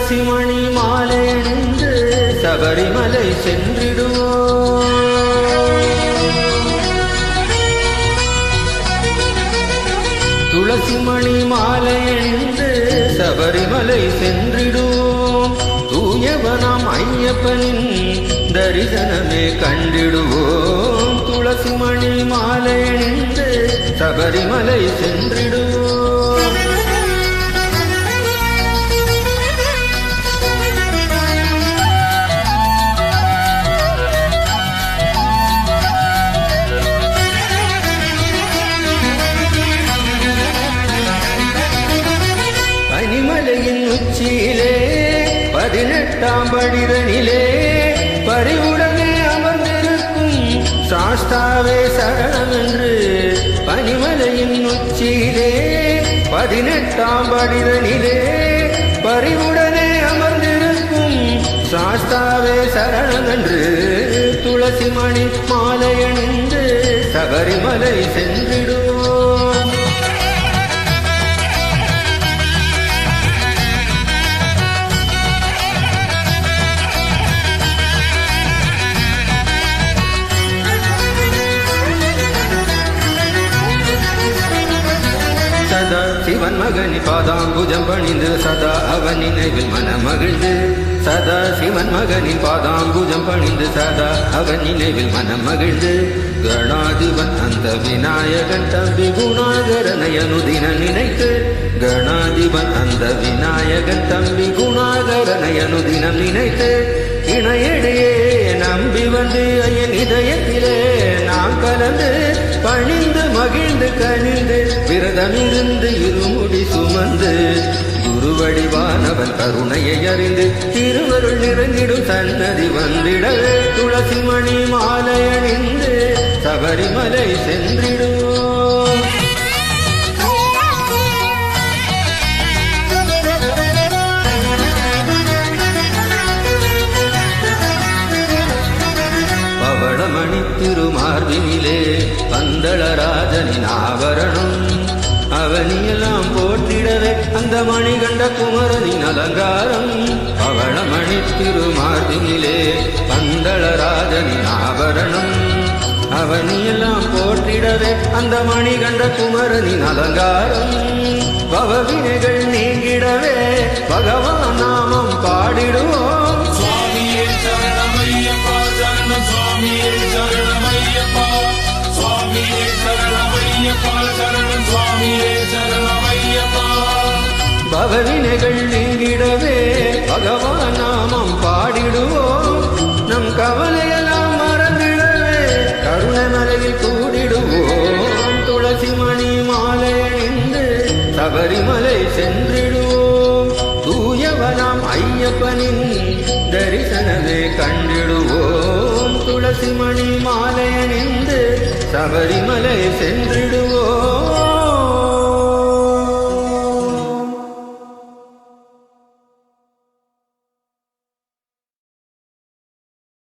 துளசி மணி மாலை அணிந்து சபரிமலை சென்றிடுவோம். துளசி மணி மாலை அணிந்து சபரிமலை சென்றிடுவோம். தூயவனாம் ஐயப்பனின் தரிசனமே கண்டிடுவோம். துளசி மணி மாலை அணிந்து சபரிமலை சென்றிடுவோம். பனிமலையின் உச்சியிலே 18ஆம் படிதனிலே பரிவுடனே அமர்ந்திருக்கும் சாஸ்தாவே சரணம் என்று. பனிமலையின் உச்சியிலே 18ஆம் படிதனிலே பரிவுடனே அமர்ந்திருக்கும் சாஸ்தாவே சரணம் என்று. துளசி மணி மாலை அணிந்து சபரிமலை சென்றிடுவோம். சதா சிவன் மகனி பாதாம்புஜம் பணிந்து சதா அவன் நினைவில் மனமகிழ்ந்து. சதா சிவன் மகனின் பாதாம்புஜம் பணிந்து சதா அவன் நினைவில் மனமகிழ்ந்து. கணாதிபன் அந்த விநாயகன் தம்பி குணாகரனை அனுதின நினைத்து. கணாதிபன் அந்த விநாயகன் தம்பி குணாகரனை அனுதினம் நினைத்து. இணையடியே நம்பி வந்து என் இதயத்திலே நாம் கலந்து பணிந்து மகிழ்ந்து கனிந்து விரதமிருந்து இருமுடி சுமந்து. குருவடிவானவன் கருணையை அறிந்து திருவருள் நிறைந்திடும் சன்னதி வந்திடவே துளசி மணி மாலை அணிந்து சபரிமலை சென்றிடுவோம். பவளமணி திருமார்பினிலே பந்தளராஜனின் ஆபரணம் அவனியெல்லாம் போற்றிடவே அந்த மணிகண்ட குமரனின் அலங்காரம். பவளமணி திருமார்பினிலே பந்தளராஜனின் ஆபரணம் அவனியெல்லாம் போற்றிடவே அந்த மணிகண்ட குமரனின் அலங்காரம். பவவினைகள் நீங்கிடவே பகவான் நாமம் பாடிடுவோம். சுவாமியே சரணமையப்பா சரணம் சுவாமியே சரணமையப்பா சுவாமியே சரணமையப்பா சரணம் சுவாமியே சரணமையப்பா. பவவினைகள் நீங்கிடவே பகவான் நாமம் பாடிடுவோம். நம் கவலையெல்லாம் மறந்திடவே கருணமலையில் கூடிடுவோம். துளசி மணி மாலை அணிந்து சபரிமலை சென்றிடுவோம். தூயவனாம் ஐயப்பனின் தரிசனமே கண்டிடுவோம். துளசி மணி மாலை அணிந்து சபரிமலை சென்றிடுவோம்.